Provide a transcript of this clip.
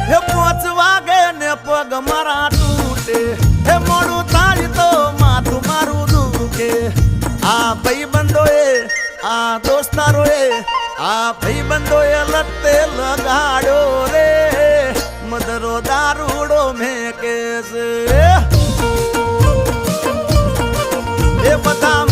હે 5 વાગે ને પગ મારા તૂટે, હે મોડું થાય તો માથું મારું દુખે. આ ભાઈબંધોએ, આ દોસ્તારોએ, આ ભાઈબંધોએ લતે લગાડ્યો રે, મદરો દારૂડો મેં કે છે એ બધા